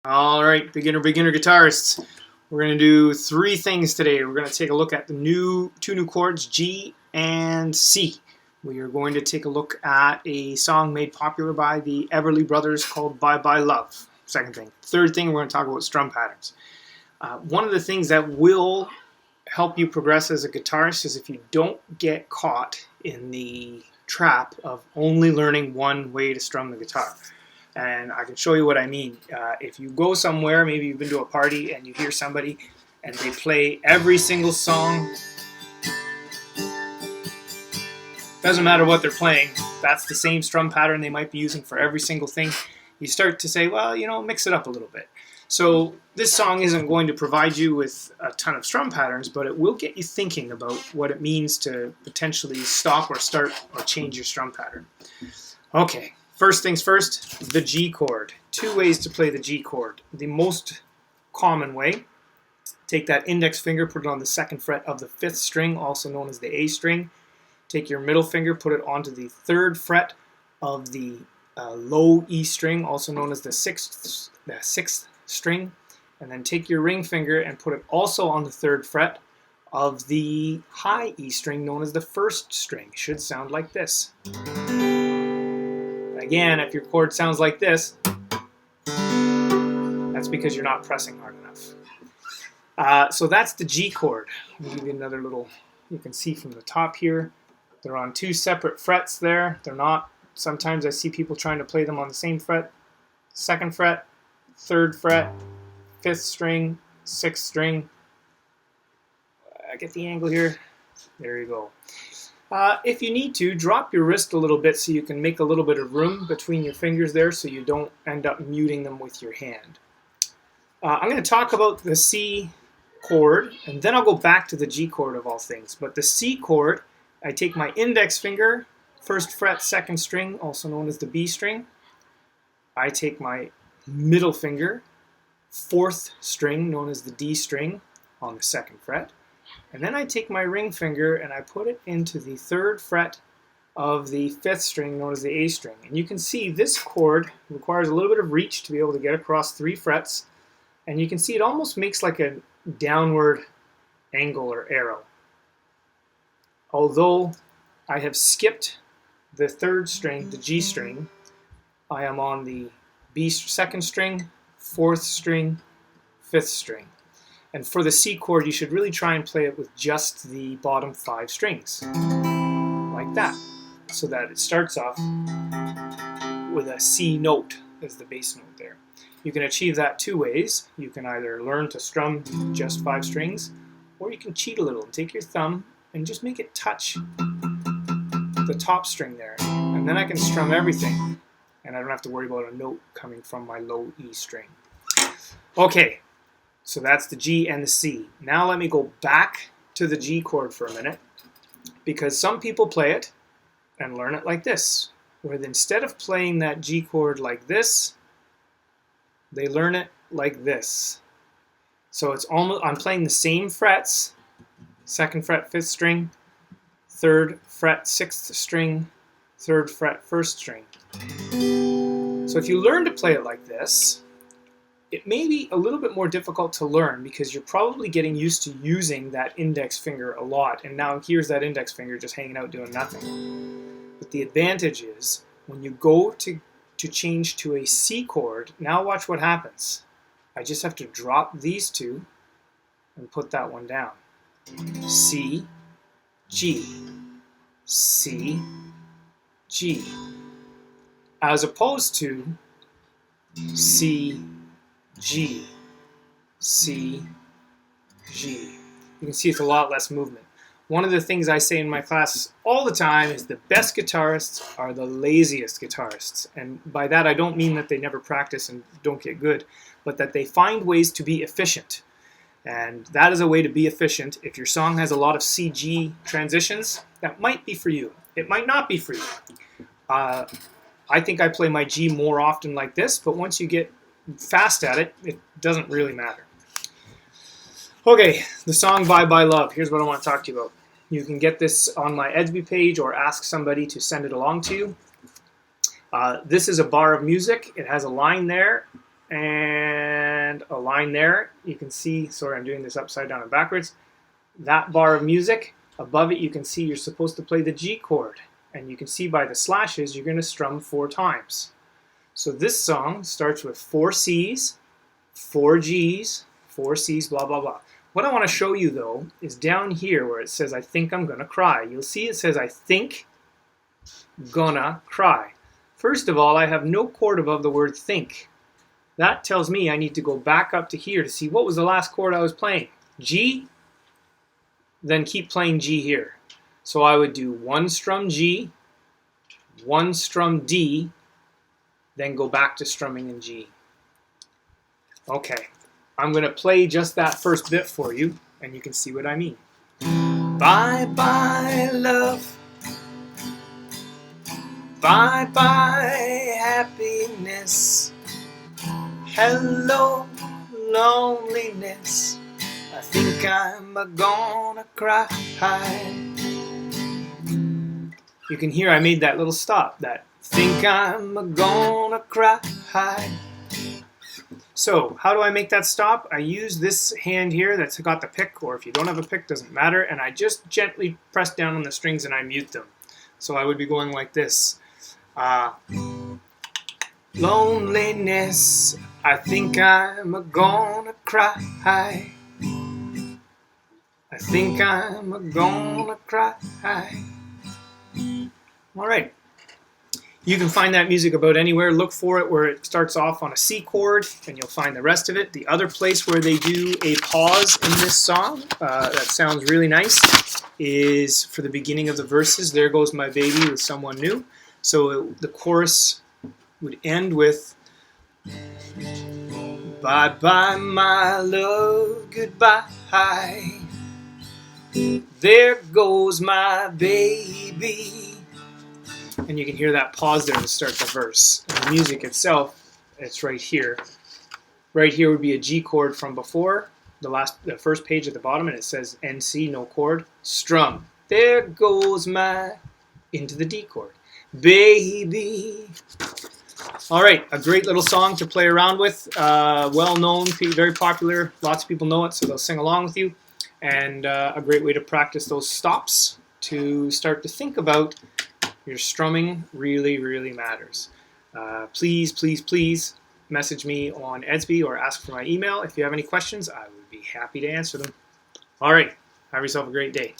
All right, beginner guitarists. We're going to do three things today. We're going to take a look at the two new chords, G and C. We are going to take a look at a song made popular by the Everly Brothers called Bye Bye Love. Second thing. Third thing, we're going to talk about strum patterns. One of the things that will help you progress as a guitarist is if you don't get caught in the trap of only learning one way to strum the guitar. And I can show you what I mean. If you go somewhere, maybe you've been to a party and you hear somebody and they play every single song, doesn't matter what they're playing, that's the same strum pattern they might be using for every single thing. You start to say, well, mix it up a little bit. So this song isn't going to provide you with a ton of strum patterns, but it will get you thinking about what it means to potentially stop or start or change your strum pattern. Okay. First things first, the G chord. Two ways to play the G chord. The most common way, take that index finger, put it on the second fret of the fifth string, also known as the A string. Take your middle finger, put it onto the third fret of the low E string, also known as the sixth string. And then take your ring finger and put it also on the third fret of the high E string, known as the first string. Should sound like this. Again, if your chord sounds like this, that's because you're not pressing hard enough. So that's the G chord. I'll give you another little, you can see from the top here, they're on two separate frets there. They're not, sometimes I see people trying to play them on the same fret. Second fret, third fret, fifth string, sixth string. I get the angle here. There you go. If you need to, drop your wrist a little bit so you can make a little bit of room between your fingers there so you don't end up muting them with your hand. I'm going to talk about the C chord, and then I'll go back to the G chord of all things. But the C chord, I take my index finger, first fret, second string, also known as the B string. I take my middle finger, fourth string, known as the D string, on the second fret. And then I take my ring finger and I put it into the third fret of the fifth string, known as the A string. And you can see this chord requires a little bit of reach to be able to get across three frets. And you can see it almost makes like a downward angle or arrow. Although I have skipped the third string, the G string, I am on the second string, fourth string, fifth string. And for the C chord, you should really try and play it with just the bottom five strings, like that, so that it starts off with a C note as the bass note there. You can achieve that two ways. You can either learn to strum just five strings, or you can cheat a little and take your thumb and just make it touch the top string there. And then I can strum everything, and I don't have to worry about a note coming from my low E string. Okay. So that's the G and the C. Now let me go back to the G chord for a minute, because some people play it and learn it like this, where instead of playing that G chord like this, they learn it like this. So it's almost, I'm playing the same frets, second fret, fifth string, third fret, sixth string, third fret, first string. So if you learn to play it like this, it may be a little bit more difficult to learn because you're probably getting used to using that index finger a lot. And now here's that index finger just hanging out doing nothing. But the advantage is when you go to change to a C chord, now watch what happens. I just have to drop these two and put that one down. C, G, C, G. As opposed to C, G, C, G. You can see it's a lot less movement. One of the things I say in my class all the time is the best guitarists are the laziest guitarists. And by that I don't mean that they never practice and don't get good, but that they find ways to be efficient. And that is a way to be efficient. If your song has a lot of C-G transitions, that might be for you. It might not be for you. I think I play my G more often like this, but once you get fast at it, it doesn't really matter. Okay, the song Bye Bye Love. Here's what I want to talk to you about. You can get this on my Edsby page or ask somebody to send it along to you. This is a bar of music. It has a line there, and line there, you can see, sorry, I'm doing this upside down and backwards, that bar of music, above it you can see you're supposed to play the G chord. And you can see by the slashes you're going to strum 4 times. So this song starts with 4 C's, 4 G's, 4 C's, blah, blah, blah. What I want to show you, though, is down here where it says, I think I'm gonna cry. You'll see it says, I think gonna cry. First of all, I have no chord above the word think. That tells me I need to go back up to here to see what was the last chord I was playing. G, then keep playing G here. So I would do 1 strum G, 1 strum D, then go back to strumming in G. Okay, I'm going to play just that first bit for you, and you can see what I mean. Bye bye love, bye bye happiness, hello loneliness, I think I'm gonna cry. You can hear I made that little stop, that think I'm gonna cry. So how do I make that stop? I use this hand here that's got the pick, or if you don't have a pick, doesn't matter, and I just gently press down on the strings and I mute them. So I would be going like this. Loneliness, I think I'm gonna cry. I think I'm gonna cry. All right. You can find that music about anywhere. Look for it where it starts off on a C chord, and you'll find the rest of it. The other place where they do a pause in this song that sounds really nice is for the beginning of the verses. There goes my baby with someone new. So the chorus would end with, bye bye my love, goodbye. There goes my baby. And you can hear that pause there to start the verse. And the music itself, it's right here. Right here would be a G chord from before, the first page at the bottom, and it says NC, no chord, strum. There goes my, into the D chord, baby. All right, a great little song to play around with, well known, very popular, lots of people know it, so they'll sing along with you, and a great way to practice those stops to start to think about your strumming really, really matters. Please, please, please message me on Edsby or ask for my email. If you have any questions, I would be happy to answer them. All right, have yourself a great day.